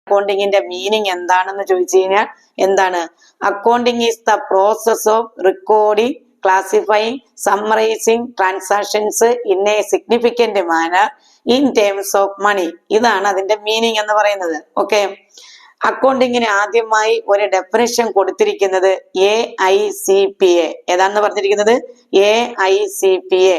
അക്കൗണ്ടിങ്ങിന്റെ meaning എന്താണെന്ന് ചോദിച്ചു കഴിഞ്ഞാൽ എന്താണ്? Accounting is the process of recording, classifying, summarising transactions in a significant manner in terms of money. ഇതാണ് അതിന്റെ മീനിങ് എന്ന് പറയുന്നത്. ഓക്കെ, അക്കൗണ്ടിങ്ങിന് ആദ്യമായി ഒരു ഡെഫിനിഷൻ കൊടുത്തിരിക്കുന്നത് AICPA. ഏതാണെന്ന് പറഞ്ഞിരിക്കുന്നത്? AICPA.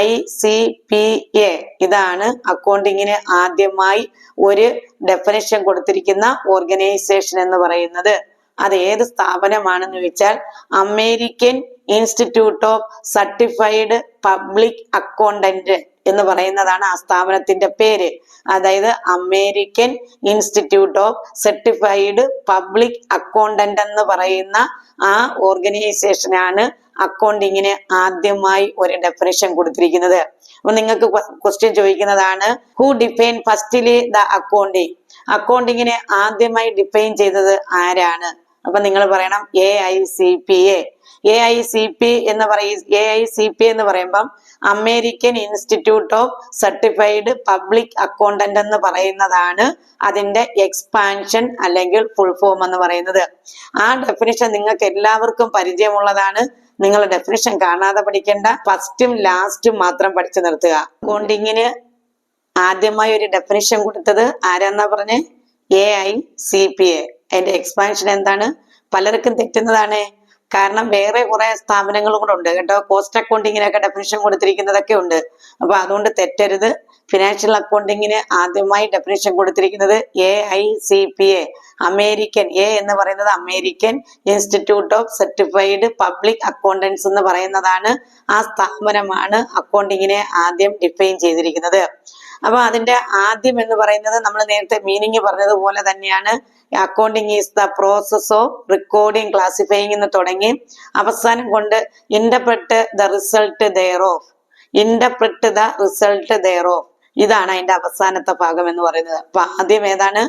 AICPA ഇതാണ് അക്കൗണ്ടിങ്ങിന് ആദ്യമായി ഒരു ഡെഫിനിഷൻ കൊടുത്തിരിക്കുന്ന ഓർഗനൈസേഷൻ എന്ന് പറയുന്നത്. അത് ഏത് സ്ഥാപനമാണെന്ന് വെച്ചാൽ American institute of certified public accountant എന്ന് പറയുന്നതാണ് ആ സ്ഥാപനത്തിന്റെ പേര്. അതായത് American institute of certified public accountant എന്ന് പറയുന്ന ആ ഓർഗനൈസേഷനാണ് അക്കൗണ്ടിങ്ങിന് ആദ്യമായി ഒരു ഡെഫിനിഷൻ കൊടുത്തിരിക്കുന്നത്. അപ്പൊ നിങ്ങൾക്ക് ക്വസ്റ്റ്യൻ ചോദിക്കുന്നതാണ്, who define firstly the accounting? അക്കൗണ്ടിങ്ങിനെ ആദ്യമായി ഡിഫൈൻ ചെയ്തത് ആരാണ്? അപ്പൊ നിങ്ങൾ പറയണം AICPA. AICPA എന്ന് പറയുമ്പം American institute of certified public accountant എന്ന് പറയുന്നതാണ് അതിന്റെ എക്സ്പാൻഷൻ അല്ലെങ്കിൽ ഫുൾ ഫോം എന്ന് പറയുന്നത്. ആ ഡെഫിനിഷൻ നിങ്ങൾക്ക് എല്ലാവർക്കും പരിചയമുള്ളതാണ്. നിങ്ങൾ ഡെഫിനിഷൻ കാണാതെ പഠിക്കേണ്ട, ഫസ്റ്റും ലാസ്റ്റും മാത്രം പഠിച്ചു നിർത്തുക. അക്കൗണ്ടിങ്ങിന് ആദ്യമായി ഒരു ഡെഫിനിഷൻ കൊടുത്തത് ആരാന്നാ പറഞ്ഞേ? AICPA. അതിന്റെ എക്സ്പാൻഷൻ എന്താണ്? പലർക്കും തെറ്റുന്നതാണ്. കാരണം വേറെ കുറെ സ്ഥാപനങ്ങളും കൂടെ ഉണ്ട് കേട്ടോ. കോസ്റ്റ് അക്കൗണ്ടിങ്ങിനൊക്കെ ഡെഫിനിഷൻ കൊടുത്തിരിക്കുന്നതൊക്കെ ഉണ്ട്. അപ്പൊ അതുകൊണ്ട് തെറ്റരുത്. ഫിനാൻഷ്യൽ അക്കൗണ്ടിങ്ങിന് ആദ്യമായി ഡെഫിനിഷൻ കൊടുത്തിരിക്കുന്നത് AICPA. അമേരിക്കൻ എന്ന് പറയുന്നത് American institute of certified public accountants എന്ന് പറയുന്നതാണ്. ആ സ്ഥാപനമാണ് അക്കൗണ്ടിങ്ങിനെ ആദ്യം ഡിഫൈൻ ചെയ്തിരിക്കുന്നത്. അപ്പൊ അതിന്റെ ആദ്യം എന്ന് പറയുന്നത് നമ്മൾ നേരത്തെ മീനിങ് പറഞ്ഞതുപോലെ തന്നെയാണ്. Accounting is the process of recording, classifying എന്ന് തുടങ്ങി അവസാനം കൊണ്ട് interpret the result thereof. Interpret the result thereof ഇതാണ് അതിന്റെ അവസാനത്തെ ഭാഗം എന്ന് പറയുന്നത്. അപ്പൊ ആദ്യം ഏതാണ്?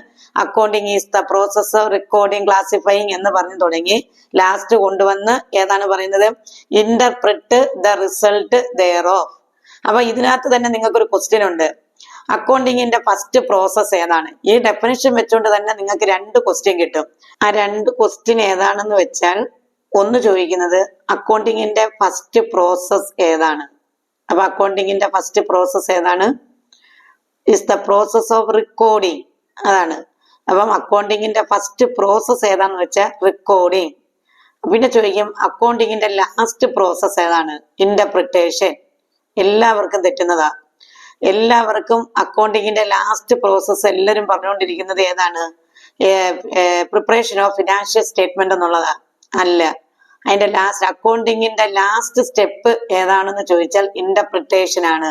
Accounting is the process of recording, classifying എന്ന് പറഞ്ഞു തുടങ്ങി ലാസ്റ്റ് കൊണ്ടുവന്ന് ഏതാണ് പറയുന്നത്? Interpret the result thereof. അപ്പൊ ഇതിനകത്ത് തന്നെ നിങ്ങൾക്കൊരു ക്വസ്റ്റ്യൻ ഉണ്ട്, അക്കൗണ്ടിങ്ങിന്റെ ഫസ്റ്റ് പ്രോസസ് ഏതാണ്? ഈ ഡെഫിനിഷൻ വെച്ചുകൊണ്ട് തന്നെ നിങ്ങൾക്ക് 2 ക്വസ്റ്റ്യൻ കിട്ടും. ആ 2 ക്വസ്റ്റ്യൻ ഏതാണെന്ന് വെച്ചാൽ, ഒന്ന് ചോദിക്കുന്നത് അക്കൗണ്ടിങ്ങിന്റെ ഫസ്റ്റ് പ്രോസസ് ഏതാണ്? അപ്പൊ അക്കൗണ്ടിങ്ങിന്റെ ഫസ്റ്റ് പ്രോസസ് ഏതാണ്? Is the process of recording. അതാണ്. അപ്പം അക്കൗണ്ടിങ്ങിന്റെ ഫസ്റ്റ് പ്രോസസ് ഏതാന്ന് വെച്ചാൽ റെക്കോർഡിങ്. പിന്നെ ചോദിക്കും അക്കൗണ്ടിങ്ങിന്റെ ലാസ്റ്റ് പ്രോസസ് ഏതാണ്? ഇന്റർപ്രിട്ടേഷൻ. എല്ലാവർക്കും തെറ്റുന്നതാ. എല്ലാവർക്കും അക്കൗണ്ടിങ്ങിന്റെ ലാസ്റ്റ് പ്രോസസ് എല്ലാവരും പറഞ്ഞുകൊണ്ടിരിക്കുന്നത് ഏതാണ്? പ്രിപ്പറേഷൻ ഓഫ് ഫിനാൻഷ്യൽ സ്റ്റേറ്റ്മെന്റ് എന്നുള്ളതാ. അല്ല, അതിന്റെ ലാസ്റ്റ് അക്കൗണ്ടിങ്ങിന്റെ ലാസ്റ്റ് സ്റ്റെപ്പ് ഏതാണെന്ന് ചോദിച്ചാൽ ഇന്റർപ്രിട്ടേഷൻ ആണ്.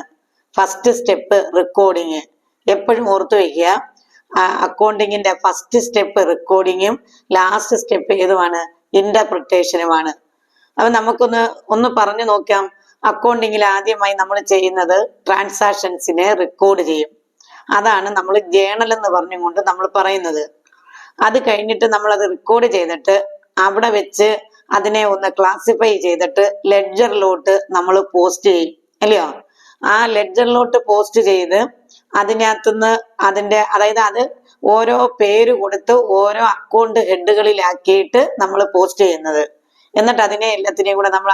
First step recording. എപ്പോഴും ഓർത്തു വയ്ക്കുക, അക്കൗണ്ടിങ്ങിന്റെ ഫസ്റ്റ് സ്റ്റെപ്പ് റെക്കോർഡിങ്ങും ലാസ്റ്റ് സ്റ്റെപ്പ് ഏതുമാണ്? ഇന്റർപ്രിട്ടേഷനുമാണ്. അപ്പൊ നമുക്കൊന്ന് പറഞ്ഞു നോക്കാം. അക്കൗണ്ടിങ്ങിൽ ആദ്യമായി നമ്മൾ ചെയ്യുന്നത് ട്രാൻസാക്ഷൻസിനെ റെക്കോർഡ് ചെയ്യും. അതാണ് നമ്മൾ ജേണൽ എന്ന് പറഞ്ഞുകൊണ്ട് നമ്മൾ പറയുന്നത്. അത് കഴിഞ്ഞിട്ട് നമ്മൾ അത് റെക്കോർഡ് ചെയ്തിട്ട് അവിടെ വെച്ച് അതിനെ ഒന്ന് ക്ലാസിഫൈ ചെയ്തിട്ട് ലെഡ്ജറിലോട്ട് നമ്മൾ പോസ്റ്റ് ചെയ്യും, അല്ലയോ? ആ ലെഡ്ജറിലോട്ട് പോസ്റ്റ് ചെയ്ത് അതിനകത്തുനിന്ന് അതായത് അത് ഓരോ പേര് കൊടുത്ത് ഓരോ അക്കൗണ്ട് ഹെഡുകളിലാക്കിയിട്ട് നമ്മൾ പോസ്റ്റ് ചെയ്യുന്നത്. എന്നിട്ട് അതിനെ എല്ലാത്തിനെയും കൂടെ നമ്മൾ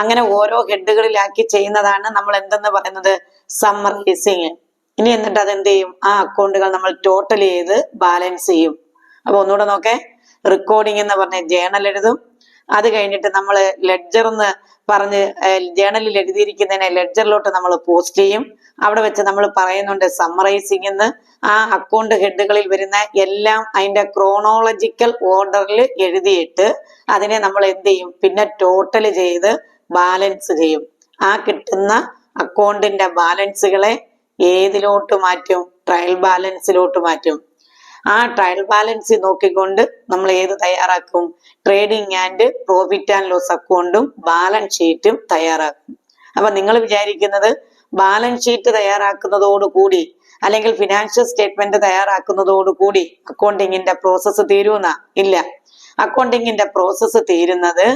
അങ്ങനെ ഓരോ ഹെഡുകളിലാക്കി ചെയ്യുന്നതാണ് നമ്മൾ എന്തെന്ന് പറയുന്നത്? സമ്മറൈസിങ്. ഇനി എന്നിട്ട് അതെന്ത് ചെയ്യും? ആ അക്കൗണ്ടുകൾ നമ്മൾ ടോട്ടൽ ചെയ്ത് ബാലൻസ് ചെയ്യും. അപ്പൊ ഒന്നുകൂടെ നോക്കേ, റെക്കോർഡിംഗ് എന്ന് പറഞ്ഞ ജേണൽ എഴുതും. അത് കഴിഞ്ഞിട്ട് നമ്മൾ ലെഡ്ജർ എന്ന് പറഞ്ഞ് ജേണലിൽ എഴുതിയിരിക്കുന്നതിനെ ലെഡ്ജറിലോട്ട് നമ്മൾ പോസ്റ്റ് ചെയ്യും. അവിടെ വെച്ച് നമ്മൾ പറയുന്നുണ്ട് സമ്മറൈസിങ് എന്ന്. ആ അക്കൗണ്ട് ഹെഡുകളിൽ വരുന്ന എല്ലാം അതിന്റെ ക്രോണോളജിക്കൽ ഓർഡറിൽ എഴുതിയിട്ട് അതിനെ നമ്മൾ എന്ത് ചെയ്യും? പിന്നെ ടോട്ടൽ ചെയ്ത് ബാലൻസ് ചെയ്യും. ആ കിട്ടുന്ന അക്കൗണ്ടിന്റെ ബാലൻസുകളെ ഏതിലോട്ട് മാറ്റും? ട്രയൽ ബാലൻസിലോട്ട് മാറ്റും. ആ ട്രയൽ ബാലൻസ് നോക്കിക്കൊണ്ട് നമ്മൾ ഏത് തയ്യാറാക്കും? Trading and profit and loss അക്കൗണ്ടും ബാലൻസ് ഷീറ്റും തയ്യാറാക്കും. അപ്പൊ നിങ്ങൾ വിചാരിക്കുന്നത് ബാലൻസ് ഷീറ്റ് തയ്യാറാക്കുന്നതോടുകൂടി അല്ലെങ്കിൽ ഫിനാൻഷ്യൽ സ്റ്റേറ്റ്മെന്റ് തയ്യാറാക്കുന്നതോടുകൂടി അക്കൗണ്ടിങ്ങിന്റെ പ്രോസസ്സ് തീരുന്ന? ഇല്ല. അക്കൗണ്ടിങ്ങിന്റെ പ്രോസസ്സ് തീരുന്നത്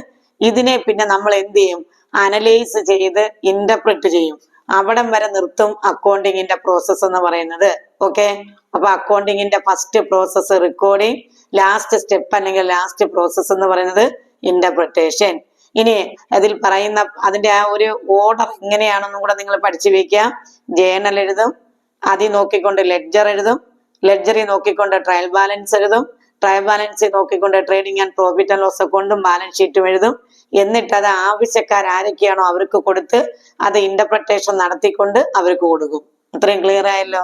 ഇതിനെ പിന്നെ നമ്മൾ എന്ത് ചെയ്യും? അനലൈസ് ചെയ്ത് ഇന്റർപ്രറ്റ് ചെയ്യും. അവിടം വരെ നിർത്തും അക്കൗണ്ടിങ്ങിന്റെ പ്രോസസ്സ് എന്ന് പറയുന്നത്. ഓക്കെ, അപ്പൊ അക്കൗണ്ടിങ്ങിന്റെ first process recording, last step അല്ലെങ്കിൽ ലാസ്റ്റ് പ്രോസസ്സ് എന്ന് പറയുന്നത് ഇന്റർപ്രിട്ടേഷൻ. ഇനി അതിൽ പറയുന്ന അതിന്റെ ആ ഒരു ഓർഡർ എങ്ങനെയാണെന്നും കൂടെ നിങ്ങൾ പഠിച്ചു വെക്കുക. ജേണൽ എഴുതും, അതിൽ നോക്കിക്കൊണ്ട് ലെഡ്ജർ എഴുതും, ലെഡ്ജറിൽ നോക്കിക്കൊണ്ട് ട്രയൽ ബാലൻസ് എഴുതും, ട്രയൽ ബാലൻസ് നോക്കിക്കൊണ്ട് trading and profit and loss അക്കൗണ്ടും ബാലൻസ് ഷീറ്റും എഴുതും. എന്നിട്ട് അത് ആവശ്യക്കാർ ആരൊക്കെയാണോ അവർക്ക് കൊടുത്ത് അത് ഇന്റർപ്രിട്ടേഷൻ നടത്തിക്കൊണ്ട് അവർക്ക് കൊടുക്കും. അത്രയും ക്ലിയർ ആയല്ലോ.